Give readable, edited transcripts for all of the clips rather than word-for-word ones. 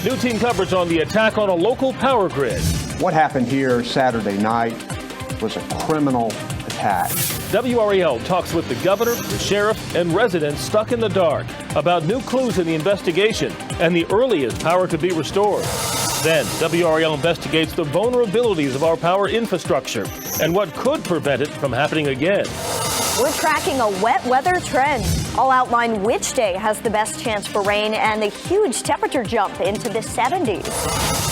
New team coverage on the attack on a local power grid. What happened here Saturday night was a criminal attack. WRAL talks with the governor, the sheriff, and residents stuck in the dark about new clues in the investigation and the earliest power could be restored. Then, WRAL investigates the vulnerabilities of our power infrastructure and what could prevent it from happening again. We're tracking a wet weather trend. I'll outline which day has the best chance for rain and the huge temperature jump into the 70s.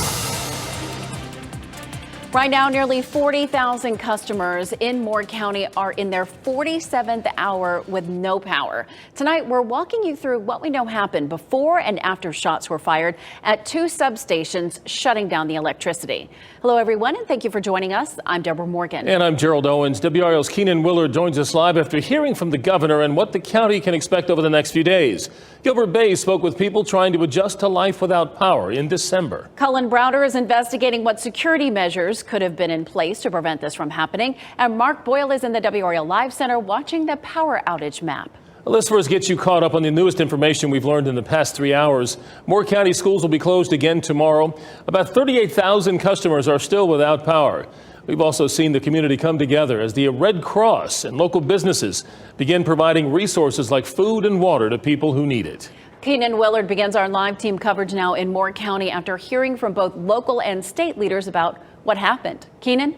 Right now, nearly 40,000 customers in Moore County are in their 47th hour with no power. Tonight, we're walking you through what we know happened before and after shots were fired at two substations, shutting down the electricity. Hello, everyone, and thank you for joining us. I'm Deborah Morgan. And I'm Gerald Owens. WRAL's Keenan Willard joins us live after hearing from the governor and what the county can expect over the next few days. Gilbert Bays spoke with people trying to adjust to life without power in December. Cullen Browder is investigating what security measures could have been in place to prevent this from happening. And Mark Boyle is in the WRAL Live Center watching the power outage map. Let's first get you caught up on the newest information we've learned in the past 3 hours. Moore County schools will be closed again tomorrow. About 38,000 customers are still without power. We've also seen the community come together as the Red Cross and local businesses begin providing resources like food and water to people who need it. Keenan Willard begins our live team coverage now in Moore County after hearing from both local and state leaders about what happened. Keenan?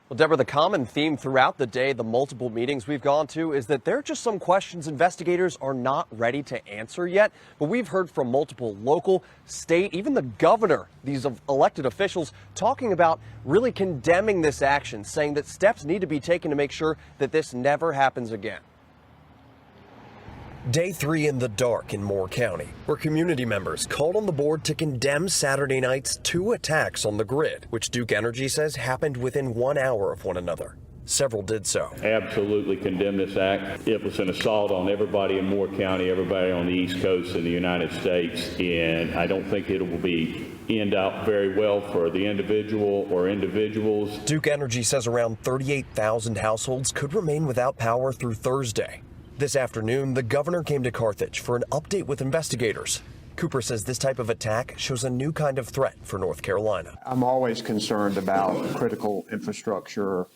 Well, Deborah, the common theme throughout the day, the multiple meetings we've gone to, is that there are just some questions investigators are not ready to answer yet. But we've heard from multiple local, state, even the governor, these elected officials talking about really condemning this action, saying that steps need to be taken to make sure that this never happens again. Day 3 in the dark in Moore County, where community members called on the board to condemn Saturday night's two attacks on the grid, which Duke Energy says happened within 1 hour of one another. Several did so. Absolutely condemn this act. It was an assault on everybody in Moore County, everybody on the East Coast of the United States, and I don't think it will end out very well for the individual or individuals. Duke Energy says around 38,000 households could remain without power through Thursday. This afternoon, the governor came to Carthage for an update with investigators. Cooper says this type of attack shows a new kind of threat for North Carolina. I'm always concerned about critical infrastructure,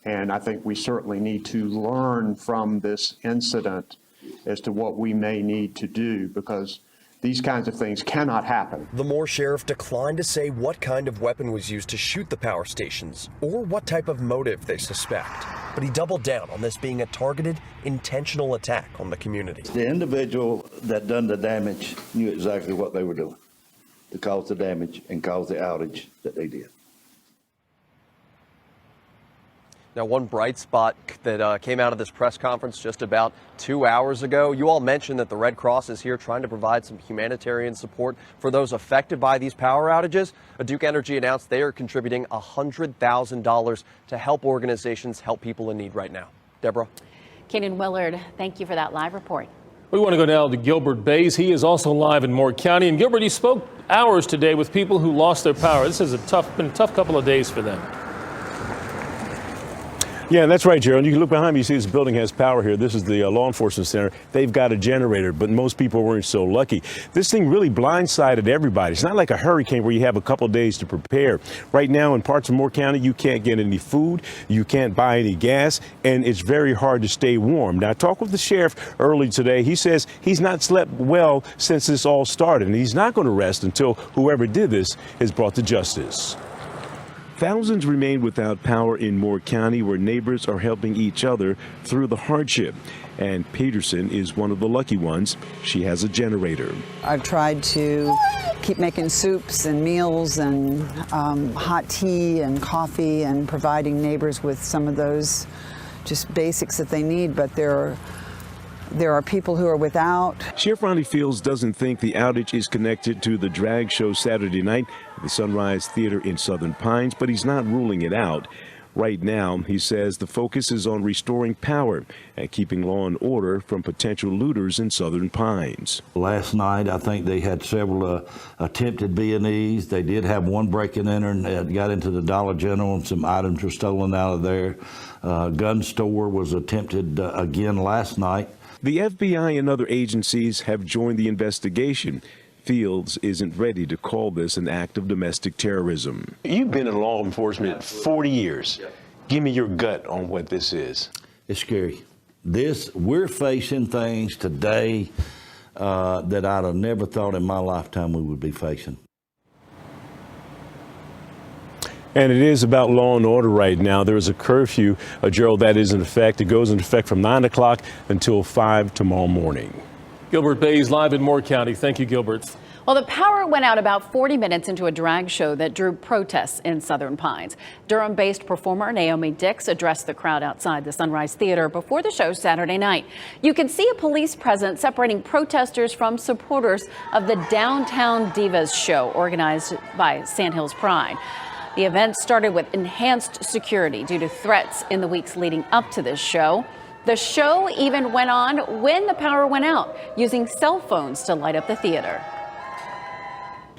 and I think we certainly need to learn from this incident as to what we may need to do, because these kinds of things cannot happen. The Moore sheriff declined to say what kind of weapon was used to shoot the power stations or what type of motive they suspect. But he doubled down on this being a targeted, intentional attack on the community. The individual that done the damage knew exactly what they were doing to cause the damage and cause the outage that they did. Now, one bright spot that came out of this press conference just about 2 hours ago, you all mentioned that the Red Cross is here trying to provide some humanitarian support for those affected by these power outages. Duke Energy announced they are contributing $100,000 to help organizations help people in need right now. Deborah? Keenan Willard, thank you for that live report. We want to go now to Gilbert Bays. He is also live in Moore County. And Gilbert, you spoke hours today with people who lost their power. This has been a tough couple of days for them. Yeah, that's right, Gerald. You can look behind me. You see this building has power here. This is the law enforcement center. They've got a generator, but most people weren't so lucky. This thing really blindsided everybody. It's not like a hurricane where you have a couple of days to prepare. Right now in parts of Moore County, you can't get any food, you can't buy any gas, and it's very hard to stay warm. Now, I talked with the sheriff early today. He says he's not slept well since this all started, and he's not going to rest until whoever did this is brought to justice. Thousands remain without power in Moore County, where neighbors are helping each other through the hardship. And Peterson is one of the lucky ones. She has a generator. I've tried to keep making soups and meals and hot tea and coffee and providing neighbors with some of those just basics that they need, but there are people who are without. Sheriff Ronnie Fields doesn't think the outage is connected to the drag show Saturday night at the Sunrise Theater in Southern Pines, but he's not ruling it out. Right now, he says the focus is on restoring power and keeping law and order from potential looters in Southern Pines. Last night, I think they had several attempted B&Es. They did have one break and enter and got into the Dollar General, and some items were stolen out of there. Gun store was attempted again last night. The FBI and other agencies have joined the investigation. Fields isn't ready to call this an act of domestic terrorism. You've been in law enforcement 40 years. Give me your gut on what this is. It's scary. We're facing things today that I'd have never thought in my lifetime we would be facing. And it is about law and order right now. There is a curfew, Gerald, that is in effect. It goes into effect from 9 o'clock until 5 tomorrow morning. Gilbert Bays live in Moore County. Thank you, Gilbert. Well, the power went out about 40 minutes into a drag show that drew protests in Southern Pines. Durham-based performer Naomi Dix addressed the crowd outside the Sunrise Theater before the show Saturday night. You can see a police presence separating protesters from supporters of the Downtown Divas show organized by Sandhills Pride. The event started with enhanced security due to threats in the weeks leading up to this show. The show even went on when the power went out, using cell phones to light up the theater.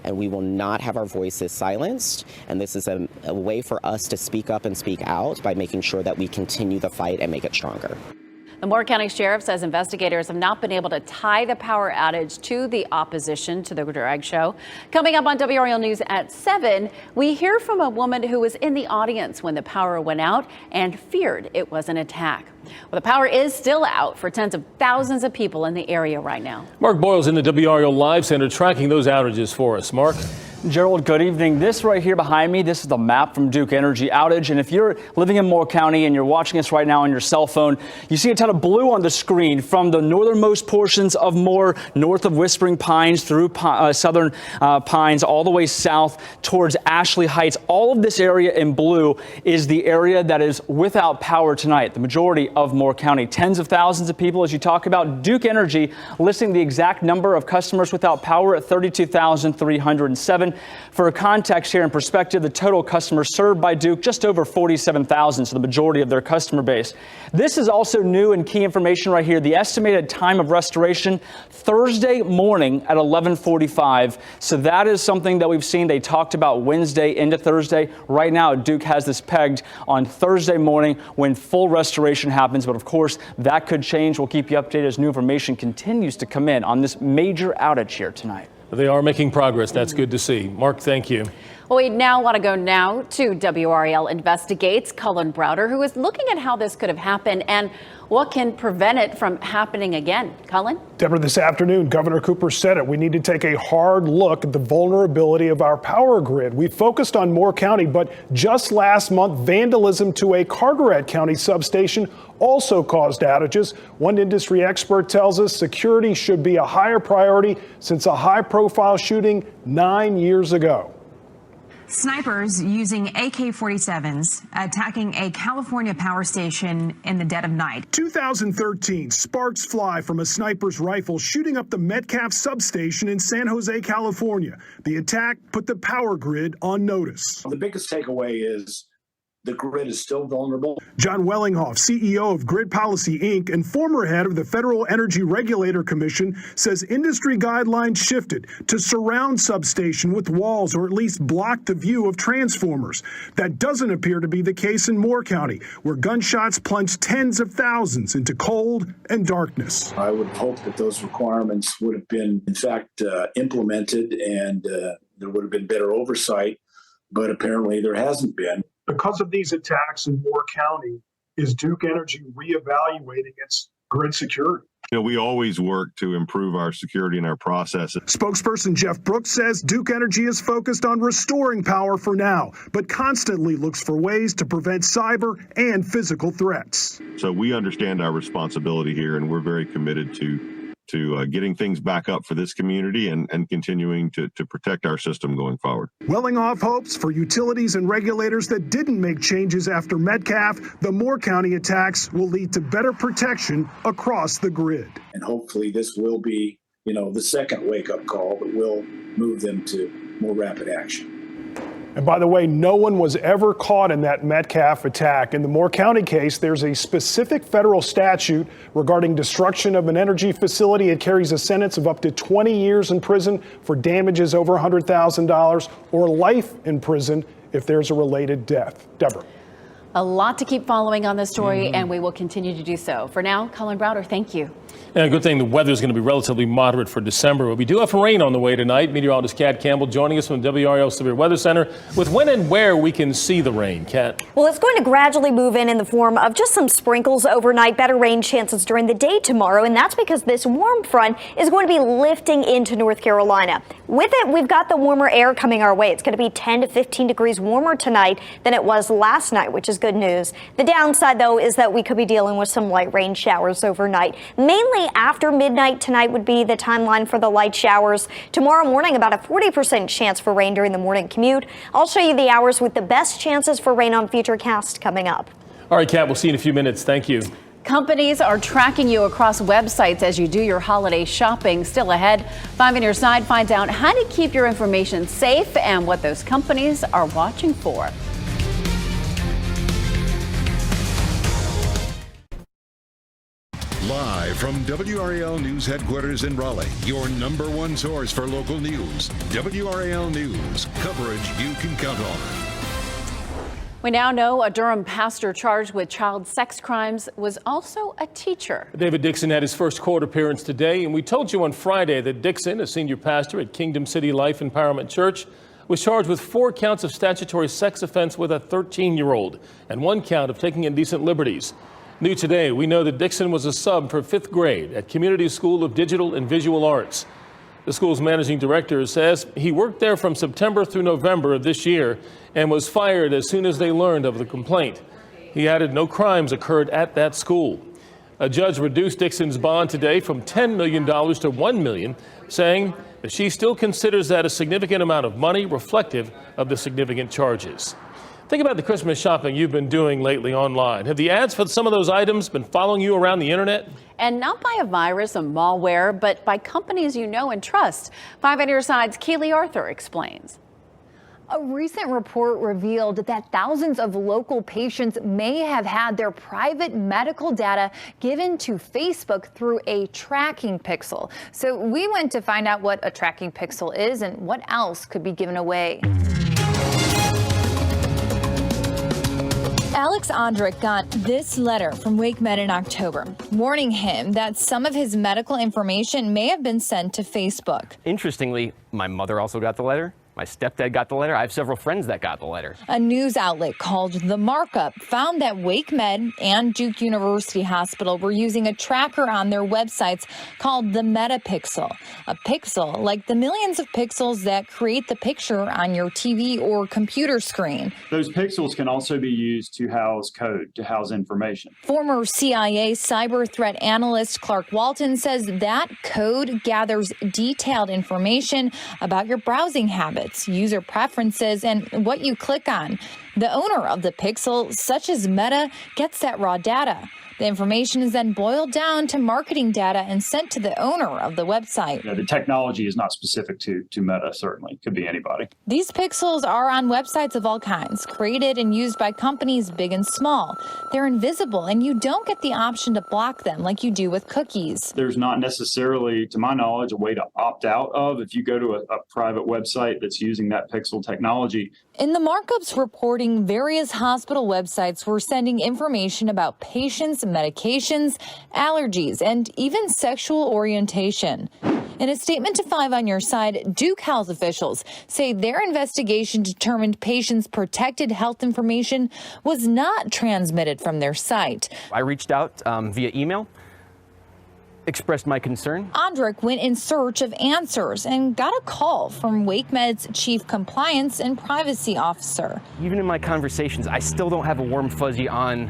And we will not have our voices silenced. And this is a way for us to speak up and speak out by making sure that we continue the fight and make it stronger. The Moore County Sheriff says investigators have not been able to tie the power outage to the opposition to the drag show. Coming up on WRAL News at 7, we hear from a woman who was in the audience when the power went out and feared it was an attack. Well, the power is still out for tens of thousands of people in the area right now. Mark Boyle's in the WRAL Live Center tracking those outages for us. Mark? Gerald, good evening. This right here behind me, this is the map from Duke Energy outage. And if you're living in Moore County and you're watching us right now on your cell phone, you see a ton of blue on the screen from the northernmost portions of Moore, north of Whispering Pines through Southern Pines, all the way south towards Ashley Heights. All of this area in blue is the area that is without power tonight. The majority of Moore County, tens of thousands of people, as you talk about. Duke Energy listing the exact number of customers without power at 32,307. For a context here and perspective, the total customers served by Duke, just over 47,000, so the majority of their customer base. This is also new and key information right here. The estimated time of restoration, Thursday morning at 11:45. So that is something that we've seen. They talked about Wednesday into Thursday. Right now, Duke has this pegged on Thursday morning when full restoration happens. But of course, that could change. We'll keep you updated as new information continues to come in on this major outage here tonight. They are making progress. That's good to see. Mark, thank you. Well, we now want to go now to WRAL Investigates Cullen Browder, who is looking at how this could have happened and what can prevent it from happening again. Cullen? Deborah, this afternoon, Governor Cooper said it. We need to take a hard look at the vulnerability of our power grid. We focused on Moore County, but just last month, vandalism to a Carteret County substation also caused outages. One industry expert tells us security should be a higher priority since a high-profile shooting 9 years ago. Snipers using AK-47s attacking a California power station in the dead of night. 2013, sparks fly from a sniper's rifle shooting up the Metcalf substation in San Jose, California. The attack put the power grid on notice. The biggest takeaway is the grid is still vulnerable. John Wellinghoff, CEO of Grid Policy, Inc. and former head of the Federal Energy Regulator Commission, says industry guidelines shifted to surround substation with walls or at least block the view of transformers. That doesn't appear to be the case in Moore County, where gunshots plunged tens of thousands into cold and darkness. I would hope that those requirements would have been, in fact, implemented and there would have been better oversight, but apparently there hasn't been. Because of these attacks in Moore County, is Duke Energy reevaluating its grid security? You know, we always work to improve our security and our processes. Spokesperson Jeff Brooks says Duke Energy is focused on restoring power for now, but constantly looks for ways to prevent cyber and physical threats. So we understand our responsibility here, and we're very committed to getting things back up for this community and continuing to protect our system going forward. Wellinghoff hopes for utilities and regulators that didn't make changes after Metcalf, the Moore County attacks will lead to better protection across the grid. And hopefully this will be, the second wake-up call that will move them to more rapid action. And by the way, no one was ever caught in that Metcalf attack. In the Moore County case, there's a specific federal statute regarding destruction of an energy facility. It carries a sentence of up to 20 years in prison for damages over $100,000 or life in prison if there's a related death. Deborah. A lot to keep following on this story, and we will continue to do so. For now, Colin Browder, thank you. Yeah, good thing the weather is going to be relatively moderate for December, but we do have rain on the way tonight. Meteorologist Kat Campbell joining us from the WRAL Severe Weather Center with when and where we can see the rain. Kat? Well, it's going to gradually move in the form of just some sprinkles overnight, better rain chances during the day tomorrow, and that's because this warm front is going to be lifting into North Carolina. With it, we've got the warmer air coming our way. It's going to be 10 to 15 degrees warmer tonight than it was last night, which is good news. The downside, though, is that we could be dealing with some light rain showers overnight. Mainly after midnight tonight would be the timeline for the light showers. Tomorrow morning, about a 40% chance for rain during the morning commute. I'll show you the hours with the best chances for rain on Futurecast coming up. All right, Kat, we'll see you in a few minutes. Thank you. Companies are tracking you across websites as you do your holiday shopping. Still ahead, 5 on Your Side finds out how to keep your information safe and what those companies are watching for. Live from WRAL News Headquarters in Raleigh, your #1 source for local news. WRAL News, coverage you can count on. We now know a Durham pastor charged with child sex crimes was also a teacher. David Dixon had his first court appearance today, and we told you on Friday that Dixon, a senior pastor at Kingdom City Life Empowerment Church, was charged with 4 counts of statutory sex offense with a 13-year-old and 1 count of taking indecent liberties. New today, we know that Dixon was a sub for 5th grade at Community School of Digital and Visual Arts. The school's managing director says he worked there from September through November of this year and was fired as soon as they learned of the complaint. He added no crimes occurred at that school. A judge reduced Dixon's bond today from $10 million to $1 million, saying that she still considers that a significant amount of money reflective of the significant charges. Think about the Christmas shopping you've been doing lately online. Have the ads for some of those items been following you around the internet? And not by a virus, a malware, but by companies you know and trust. 5 on Your Side's Keely Arthur explains. A recent report revealed that thousands of local patients may have had their private medical data given to Facebook through a tracking pixel. So we went to find out what a tracking pixel is and what else could be given away. Alex Ondrick got this letter from WakeMed in October, warning him that some of his medical information may have been sent to Facebook. Interestingly, my mother also got the letter. My stepdad got the letter. I have several friends that got the letter. A news outlet called The Markup found that WakeMed and Duke University Hospital were using a tracker on their websites called the Metapixel. A pixel like the millions of pixels that create the picture on your TV or computer screen. Those pixels can also be used to house code, to house information. Former CIA cyber threat analyst Clark Walton says that code gathers detailed information about your browsing habits, user preferences, and what you click on. The owner of the pixel, such as Meta, gets that raw data. The information is then boiled down to marketing data and sent to the owner of the website. The technology is not specific to Meta, certainly. Could be anybody. These pixels are on websites of all kinds, created and used by companies big and small. They're invisible, and you don't get the option to block them like you do with cookies. There's not necessarily, to my knowledge, a way to opt out of if you go to a private website that's using that pixel technology. In the markups reporting, various hospital websites were sending information about patients' medications, allergies, and even sexual orientation. In a statement to 5 on Your Side, Duke health officials say their investigation determined patients' protected health information was not transmitted from their site. I reached out via email, expressed my concern. Ondrick went in search of answers and got a call from WakeMed's chief compliance and privacy officer. Even in my conversations, I still don't have a warm fuzzy on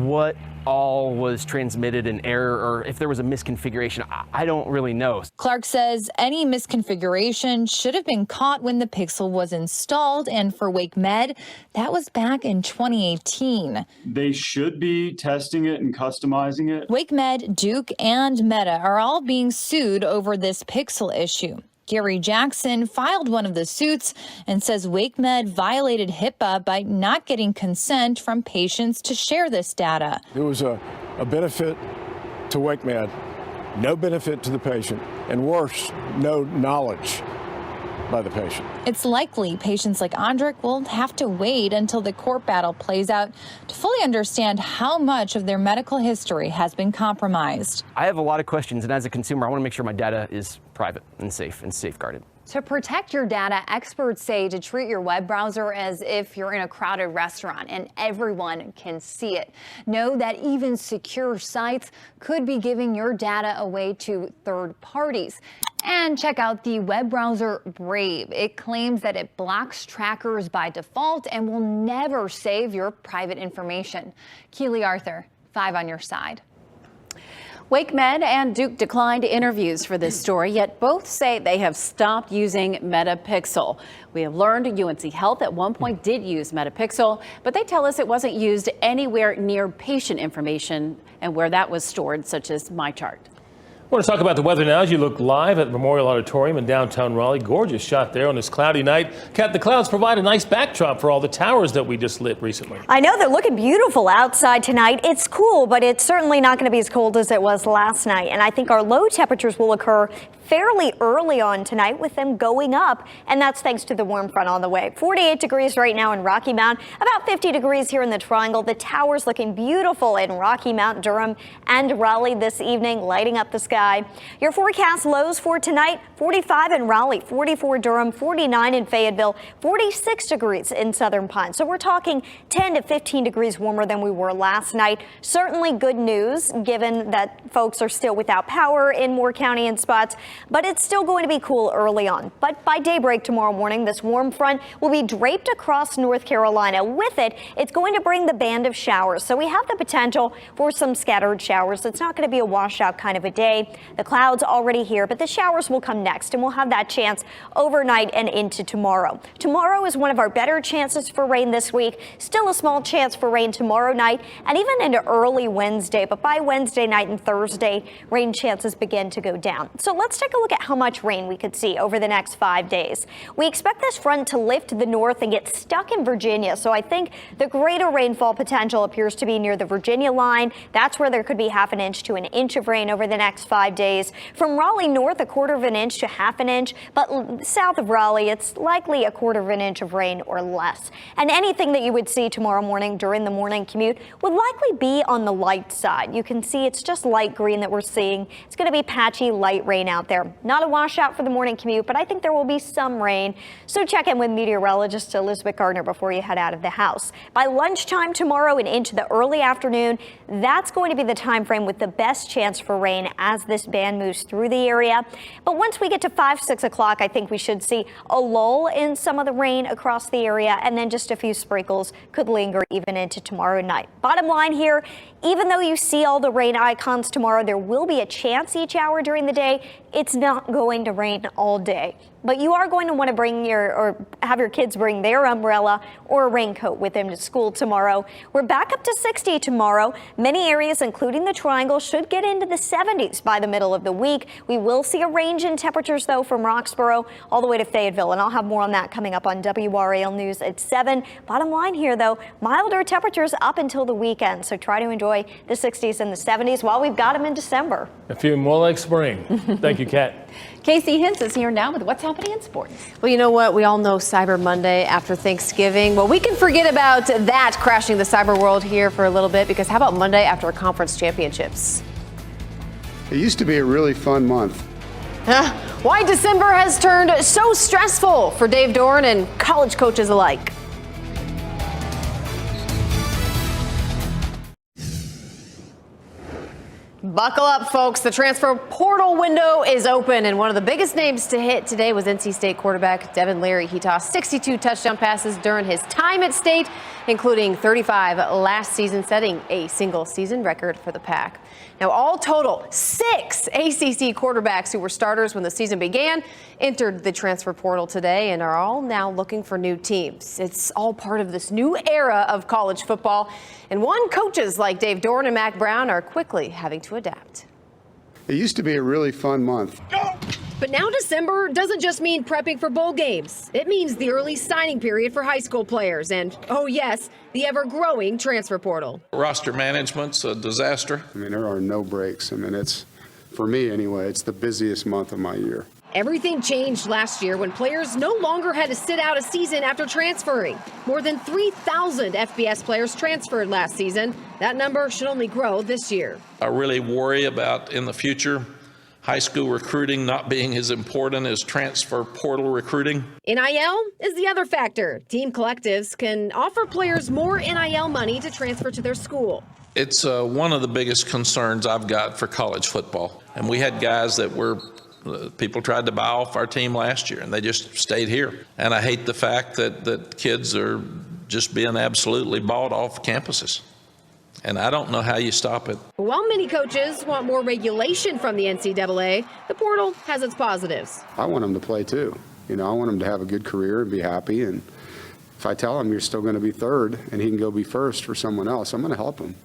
what all was transmitted in error or if there was a misconfiguration. I don't really know. Clark says any misconfiguration should have been caught when the Pixel was installed, and for WakeMed, that was back in 2018. They should be testing it and customizing it. WakeMed, Duke, and Meta are all being sued over this Pixel issue. Gary Jackson filed one of the suits and says WakeMed violated HIPAA by not getting consent from patients to share this data. There was a benefit to WakeMed, no benefit to the patient, and worse, no knowledge by the patient. It's likely patients like Andrik will have to wait until the court battle plays out to fully understand how much of their medical history has been compromised. I have a lot of questions, and as a consumer, I want to make sure my data is private and safe and safeguarded. To protect your data, experts say to treat your web browser as if you're in a crowded restaurant and everyone can see it. Know that even secure sites could be giving your data away to third parties. And check out the web browser Brave. It claims that it blocks trackers by default and will never save your private information. Keely Arthur, 5 on your side. WakeMed and Duke declined interviews for this story, yet both say they have stopped using Metapixel. We have learned UNC Health at one point did use Metapixel, but they tell us it wasn't used anywhere near patient information and where that was stored, such as MyChart. I want to talk about the weather now as you look live at Memorial Auditorium in downtown Raleigh. Gorgeous shot there on this cloudy night. Kat, the clouds provide a nice backdrop for all the towers that we just lit recently. I know they're looking beautiful outside tonight. It's cool, but it's certainly not going to be as cold as it was last night. And I think our low temperatures will occur fairly early on tonight, with them going up, and that's thanks to the warm front on the way. 48 degrees right now in Rocky Mount, about 50 degrees here in the Triangle. The towers looking beautiful in Rocky Mount, Durham, and Raleigh this evening, lighting up the sky. Your forecast lows for tonight: 45 in Raleigh, 44 Durham, 49 in Fayetteville, 46 degrees in Southern Pines. So we're talking 10 to 15 degrees warmer than we were last night. Certainly good news, given that folks are still without power in Moore County in spots. But it's still going to be cool early on. But by daybreak tomorrow morning, this warm front will be draped across North Carolina. With it, it's going to bring the band of showers. So we have the potential for some scattered showers. It's not going to be a washout kind of a day. The clouds already here, but the showers will come next, and we'll have that chance overnight and into tomorrow. Tomorrow is one of our better chances for rain this week. Still a small chance for rain tomorrow night and even into early Wednesday. But by Wednesday night and Thursday, rain chances begin to go down. So let's take a look at how much rain we could see over the next 5 days. We expect this front to lift to the north and get stuck in Virginia. So I think the greater rainfall potential appears to be near the Virginia line. That's where there could be half an inch to an inch of rain over the next 5 days. From Raleigh north, a quarter of an inch to half an inch. But south of Raleigh, it's likely a quarter of an inch of rain or less. And anything that you would see tomorrow morning during the morning commute would likely be on the light side. You can see it's just light green that we're seeing. It's going to be patchy light rain out there. Not a washout for the morning commute, but I think there will be some rain. So check in with meteorologist Elizabeth Gardner before you head out of the house. By lunchtime tomorrow and into the early afternoon, that's going to be the time frame with the best chance for rain as this band moves through the area. But once we get to 5, 6 o'clock, I think we should see a lull in some of the rain across the area, and then just a few sprinkles could linger even into tomorrow night. Bottom line here, even though you see all the rain icons tomorrow, there will be a chance each hour during the day. It's not going to rain all day. But you are going to want to bring have your kids bring their umbrella or a raincoat with them to school tomorrow. We're back up to 60 tomorrow. Many areas, including the Triangle, should get into the 70s by the middle of the week. We will see a range in temperatures, though, from Roxborough all the way to Fayetteville, and I'll have more on that coming up on WRAL News at 7. Bottom line here, though, milder temperatures up until the weekend, so try to enjoy the 60s and the 70s while we've got them in December. A few more like spring. Thank you, Kat. Casey Hintz is here now with what's happening in sports. Well, you know what? We all know Cyber Monday after Thanksgiving. Well, we can forget about that crashing the cyber world here for a little bit, because how about Monday after a conference championships? It used to be a really fun month. Why December has turned so stressful for Dave Doran and college coaches alike. Buckle up, folks. The transfer portal window is open, and one of the biggest names to hit today was NC State quarterback Devin Leary. He tossed 62 touchdown passes during his time at State, including 35 last season, setting a single-season record for the Pack. Now, all total, 6 ACC quarterbacks who were starters when the season began entered the transfer portal today and are all now looking for new teams. It's all part of this new era of college football, and coaches like Dave Doran and Mac Brown are quickly having to adapt. It used to be a really fun month. But now December doesn't just mean prepping for bowl games. It means the early signing period for high school players and, oh yes, the ever-growing transfer portal. Roster management's a disaster. I mean, there are no breaks. I mean, it's, for me anyway, it's the busiest month of my year. Everything changed last year when players no longer had to sit out a season after transferring. More than 3,000 FBS players transferred last season. That number should only grow this year. I really worry about in the future high school recruiting not being as important as transfer portal recruiting. NIL is the other factor. Team collectives can offer players more NIL money to transfer to their school. It's one of the biggest concerns I've got for college football. And we had guys that were people tried to buy off our team last year, and they just stayed here. And I hate the fact that kids are just being absolutely bought off campuses. And I don't know how you stop it. While many coaches want more regulation from the NCAA, the portal has its positives. I want them to play too. I want them to have a good career and be happy. And if I tell him you're still going to be third and he can go be first for someone else, I'm going to help him.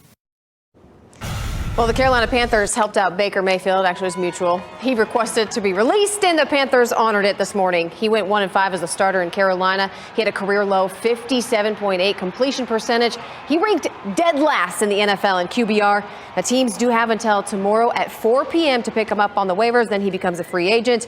Well, the Carolina Panthers helped out Baker Mayfield. Actually, it was mutual. He requested to be released, and the Panthers honored it this morning. He went 1-5 as a starter in Carolina. He had a career low 57.8 completion percentage. He ranked dead last in the NFL in QBR. The teams do have until tomorrow at 4 p.m. to pick him up on the waivers. Then he becomes a free agent.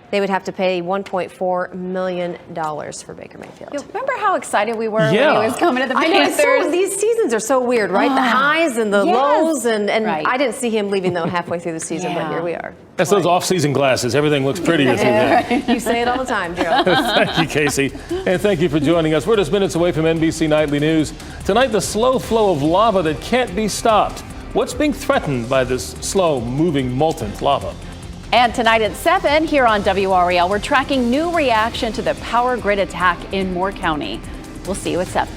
They would have to pay $1.4 million for Baker Mayfield. Remember how excited we were when he was coming to the Panthers? I know, these seasons are so weird, right? The highs and the lows, and Right. I didn't see him leaving, though, halfway through the season, but here we are. That's those off-season glasses. Everything looks pretty as You say it all the time, Joe. Thank you, Casey. And thank you for joining us. We're just minutes away from NBC Nightly News. Tonight, the slow flow of lava that can't be stopped. What's being threatened by this slow-moving molten lava? And tonight at 7 here on WRAL, we're tracking new reaction to the power grid attack in Moore County. We'll see you at 7.